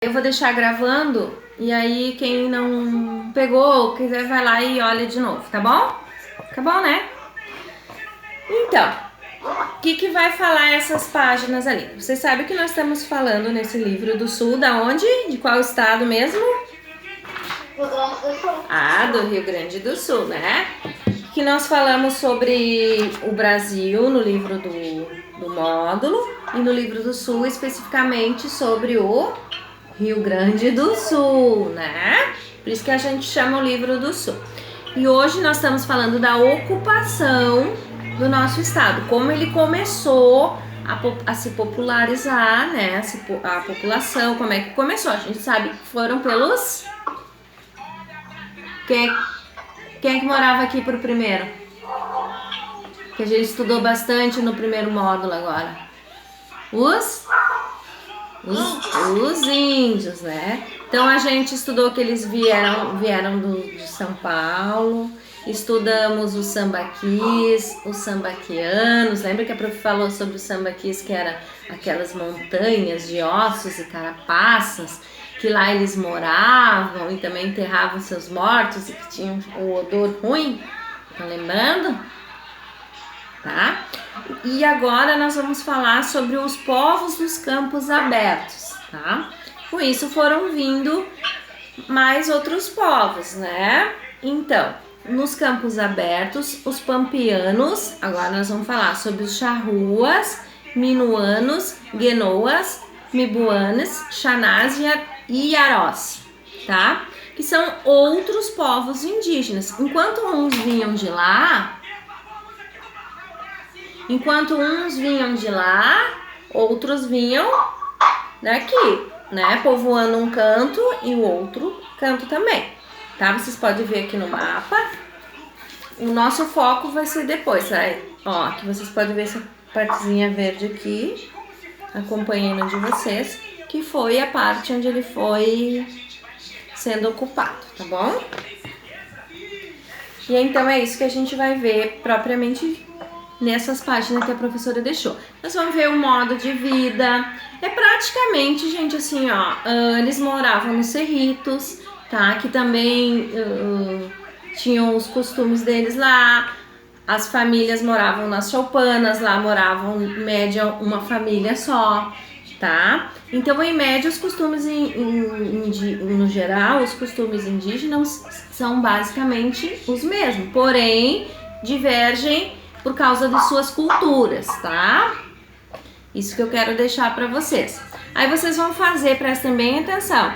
Eu vou deixar gravando e aí quem não pegou, quiser vai lá e olha de novo, tá bom? Tá bom, né? Então, o que vai falar essas páginas ali? Você sabe que nós estamos falando nesse livro do Sul, da onde? De qual estado mesmo? Rio Grande do Sul. Ah, do Rio Grande do Sul, né? Que nós falamos sobre o Brasil no livro do módulo e no livro do Sul especificamente sobre o Rio Grande do Sul, né? Por isso que a gente chama o livro do Sul. E hoje nós estamos falando da ocupação do nosso estado, como ele começou a se popularizar, né? A população, como é que começou? A gente sabe que foram pelos... Quem é que morava aqui por primeiro? Que a gente estudou bastante no primeiro módulo agora. Os índios, né? Então a gente estudou que eles vieram de São Paulo, estudamos os sambaquis, os sambaquianos. Lembra que a prof falou sobre os sambaquis, que era aquelas montanhas de ossos e carapaças, que lá eles moravam e também enterravam seus mortos e que tinham um odor ruim? Estão lembrando? Tá? E agora nós vamos falar sobre os povos dos campos abertos, tá? Com isso foram vindo mais outros povos, né? Então, nos campos abertos, os pampianos, agora nós vamos falar sobre os charruas, minuanos, guenoas, mibuanas, xanás e iarós, tá? Que são outros povos indígenas. Enquanto uns vinham de lá, outros vinham daqui, né? Povoando um canto e o outro canto também, tá? Vocês podem ver aqui no mapa. O nosso foco vai ser depois, tá? Ó, aqui vocês podem ver essa partezinha verde aqui, acompanhando de vocês, que foi a parte onde ele foi sendo ocupado, tá bom? E então é isso que a gente vai ver propriamente nessas páginas que a professora deixou. Nós vamos ver o modo de vida. É praticamente, gente, assim, ó, eles moravam nos cerritos, tá? Que também tinham os costumes deles lá. As famílias moravam nas choupanas, lá moravam, em média, uma família só, tá? Então, em média, os costumes, no geral, os costumes indígenas são basicamente os mesmos, porém, divergem por causa de suas culturas, tá? Isso que eu quero deixar para vocês. Aí vocês vão fazer, prestem bem atenção.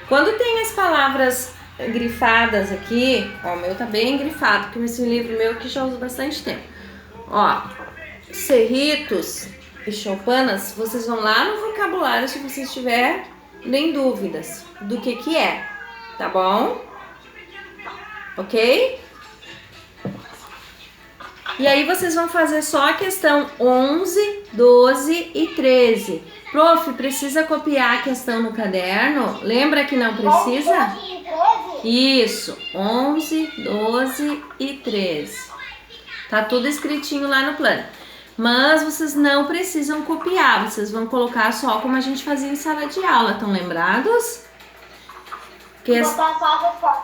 Quando tem as palavras grifadas aqui, ó, o meu tá bem grifado, porque esse livro meu que já uso bastante tempo. Ó, cerritos e choupanas, vocês vão lá no vocabulário se vocês tiverem dúvidas do que é, tá bom? Ok? E aí vocês vão fazer só a questão 11, 12 e 13. Prof, precisa copiar a questão no caderno? Lembra que não precisa? Isso, 11, 12 e 13. Tá tudo escritinho lá no plano. Mas vocês não precisam copiar, vocês vão colocar só como a gente fazia em sala de aula, estão lembrados?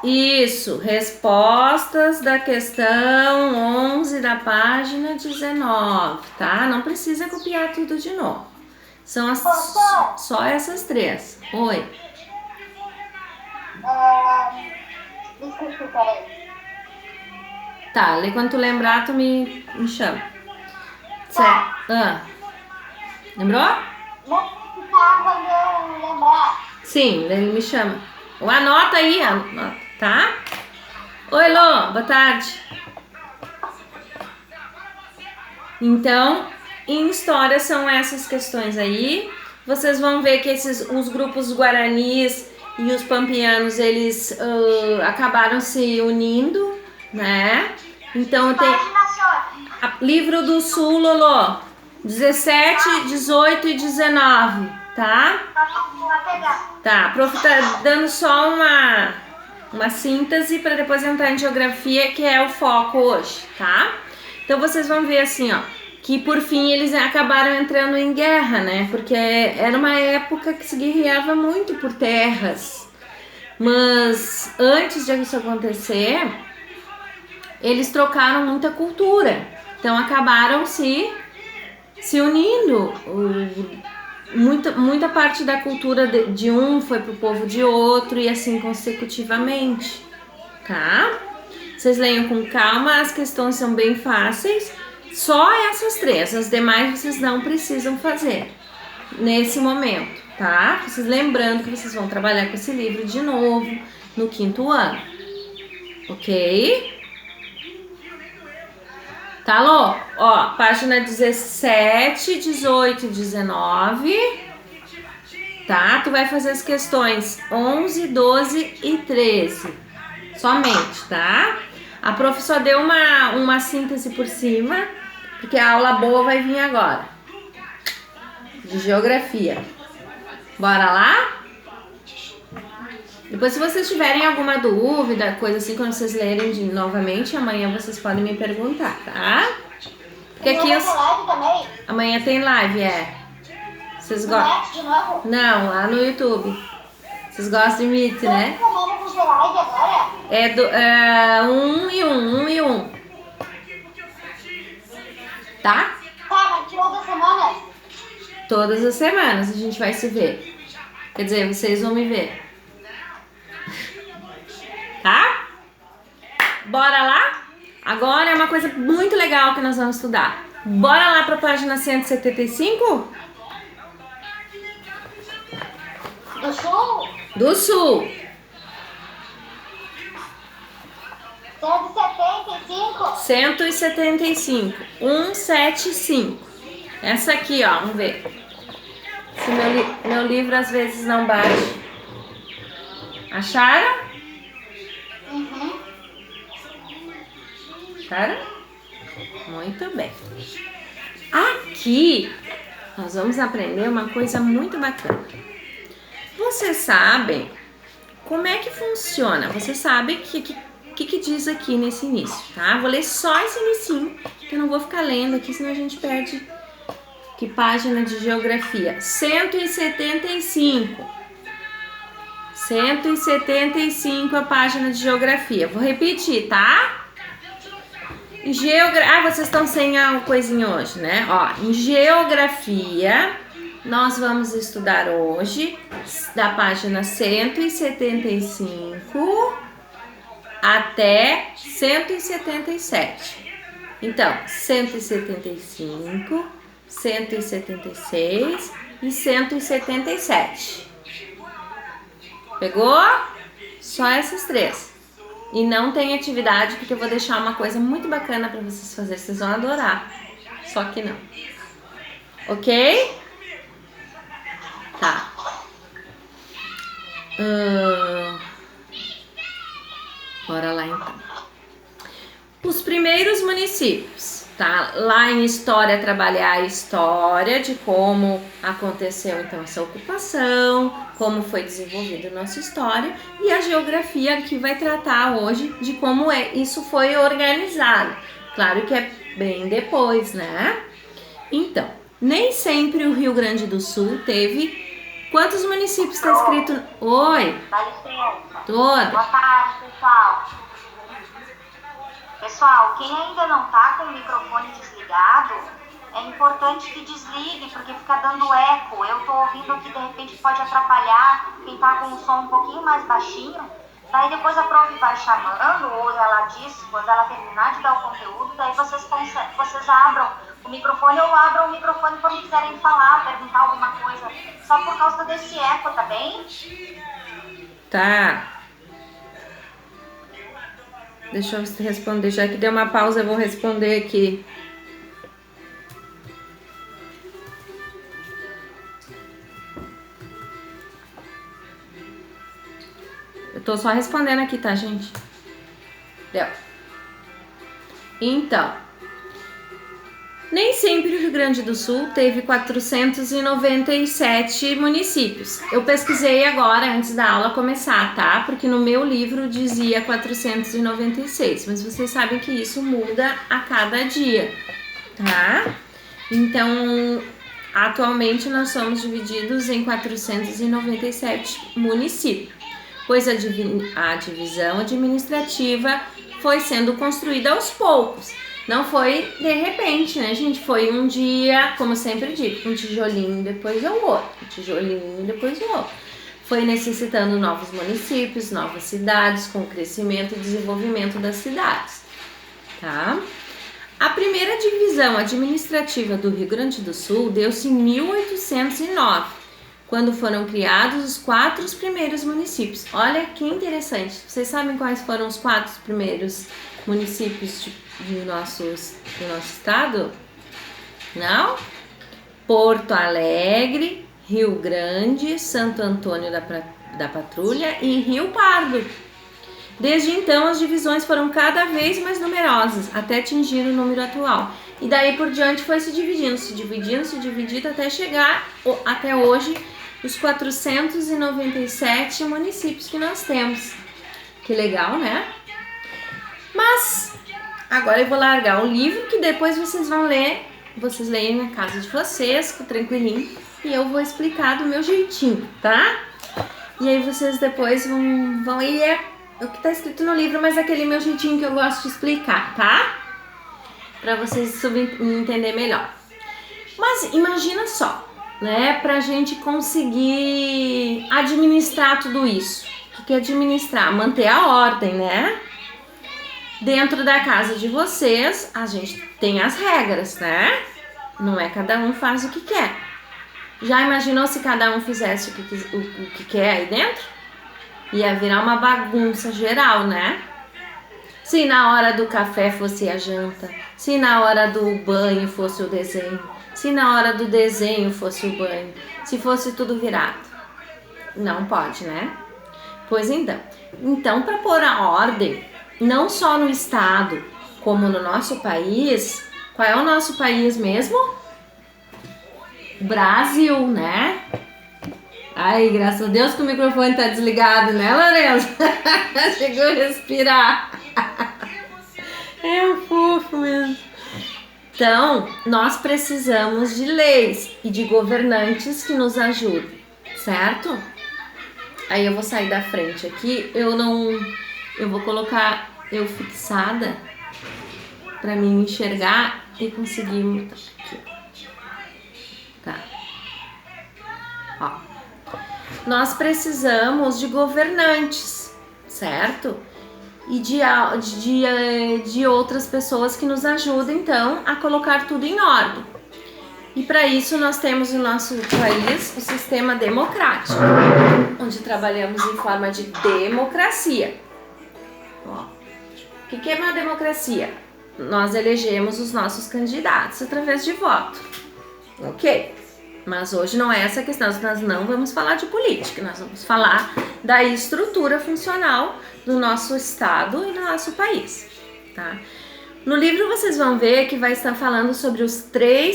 Isso, respostas da questão 11 da página 19, tá? Não precisa copiar tudo de novo. São só essas três. Oi. Tá, lê quando tu lembrar, tu me chama. Certo. Lembrou? Quando eu lembrar. Sim, ele me chama. Anota aí, anota, tá? Oi, Lô, boa tarde. Então, em história são essas questões aí. Vocês vão ver que os grupos guaranis e os pampianos, eles acabaram se unindo, né? Então tem livro do Sul, Lolô, 17, 18 e 19, tá? Tá, a prof tá dando só uma síntese para depois entrar em geografia, que é o foco hoje, tá? Então vocês vão ver assim, ó, que por fim eles acabaram entrando em guerra, né? Porque era uma época que se guerreava muito por terras. Mas antes de isso acontecer, eles trocaram muita cultura. Então acabaram se unindo. Muita parte da cultura de um foi pro povo de outro e assim consecutivamente, tá? Vocês leiam com calma, as questões são bem fáceis. Só essas 3, as demais vocês não precisam fazer nesse momento, tá? Vocês lembrando que vocês vão trabalhar com esse livro de novo no 5º ano, ok? Tá, Lô? Ó, página 17, 18 e 19, tá? Tu vai fazer as questões 11, 12 e 13, somente, tá? A prof só deu uma síntese por cima, porque a aula boa vai vir agora, de geografia. Bora lá? Depois, se vocês tiverem alguma dúvida, coisa assim, quando vocês lerem novamente, amanhã vocês podem me perguntar, tá? Porque aqui amanhã tem live, Vocês gostam? De novo? Não, lá no YouTube. Vocês gostam de Meet, né? É 1 e 1. Tá? Tá, mas todas as semanas? Todas as semanas a gente vai se ver. Quer dizer, vocês vão me ver. Tá? Bora lá? Agora é uma coisa muito legal que nós vamos estudar. Bora lá para a página 175? Do Sul? Do Sul. 175? 175. 175. Essa aqui, ó, vamos ver. Se meu livro às vezes não bate. Acharam? Uhum. Acharam? Muito bem. Aqui nós vamos aprender uma coisa muito bacana. Vocês sabem como é que funciona? Você sabe que diz aqui nesse início, tá? Vou ler só esse inicinho, que eu não vou ficar lendo aqui, senão a gente perde. Que página de geografia? 175. 175 a página de geografia. Vou repetir, tá? Vocês estão sem a coisinha hoje, né? Ó, em geografia, nós vamos estudar hoje da página 175 até 177. Então, 175, 176 e 177. Pegou? Só essas 3. E não tem atividade, porque eu vou deixar uma coisa muito bacana para vocês fazerem. Vocês vão adorar. Só que não. Ok? Tá. Bora lá então. Os primeiros municípios, tá? Lá em história, trabalhar a história de como aconteceu então essa ocupação, como foi desenvolvida a nossa história, e a geografia que vai tratar hoje de como isso foi organizado. Claro que é bem depois, né? Então, nem sempre o Rio Grande do Sul teve... Quantos municípios está escrito? Oi! Dá licença. Toda. Boa tarde, pessoal. Pessoal, quem ainda não tá com o microfone desligado, é importante que desligue, porque fica dando eco. Eu tô ouvindo aqui, de repente pode atrapalhar quem tá com o som um pouquinho mais baixinho. Daí depois a prof vai chamando, ou ela diz, quando ela terminar de dar o conteúdo, daí vocês abram o microfone ou abram o microfone quando quiserem falar, perguntar alguma coisa. Só por causa desse eco, tá bem? Tá. Deixa eu responder, já que deu uma pausa eu vou responder aqui. Eu tô só respondendo aqui, tá, gente? Deu. Então, nem sempre o Rio Grande do Sul teve 497 municípios. Eu pesquisei agora, antes da aula começar, tá? Porque no meu livro dizia 496, mas vocês sabem que isso muda a cada dia, tá? Então, atualmente nós somos divididos em 497 municípios, pois a divisão administrativa foi sendo construída aos poucos. Não foi de repente, né, gente? Foi um dia, como eu sempre digo, um tijolinho depois o outro, um tijolinho depois o outro. Foi necessitando novos municípios, novas cidades, com o crescimento e desenvolvimento das cidades, tá? A primeira divisão administrativa do Rio Grande do Sul deu-se em 1809, quando foram criados os 4 primeiros municípios. Olha que interessante. Vocês sabem quais foram os 4 primeiros municípios do nosso estado? Não? Porto Alegre, Rio Grande, Santo Antônio da Patrulha e Rio Pardo. Desde então, as divisões foram cada vez mais numerosas, até atingir o número atual. E daí por diante foi se dividindo, até chegar até hoje os 497 municípios que nós temos. Que legal, né? Mas agora eu vou largar o livro que depois vocês vão ler. Vocês leem na casa de vocês, tranquilinho. E eu vou explicar do meu jeitinho, tá? E aí vocês depois vão ler o que tá escrito no livro, mas aquele meu jeitinho que eu gosto de explicar, tá? Pra vocês entender melhor. Mas imagina só, né? Pra gente conseguir administrar tudo isso. O que é administrar? Manter a ordem, né? Dentro da casa de vocês, a gente tem as regras, né? Não é cada um faz o que quer. Já imaginou se cada um fizesse o que quer aí dentro? Ia virar uma bagunça geral, né? Se na hora do café fosse a janta, se na hora do banho fosse o desenho, se na hora do desenho fosse o banho, se fosse tudo virado. Não pode, né? Pois então para pôr a ordem, não só no estado, como no nosso país. Qual é o nosso país mesmo? Brasil, né? Ai, graças a Deus que o microfone tá desligado, né, Lorenzo? Chegou a respirar. É um fofo mesmo. Então, nós precisamos de leis e de governantes que nos ajudem, certo? Aí eu vou sair da frente aqui. Eu vou colocar eu fixada pra mim enxergar e conseguir mudar aqui. Tá. Ó. Nós precisamos de governantes, certo? E de outras pessoas que nos ajudem, então, a colocar tudo em ordem. E para isso nós temos no nosso país o sistema democrático, onde trabalhamos em forma de democracia. Ó. O que é uma democracia? Nós elegemos os nossos candidatos através de voto. Ok? Mas hoje não é essa a questão, nós não vamos falar de política, nós vamos falar da estrutura funcional do nosso estado e do nosso país, tá? No livro vocês vão ver que vai estar falando sobre os 3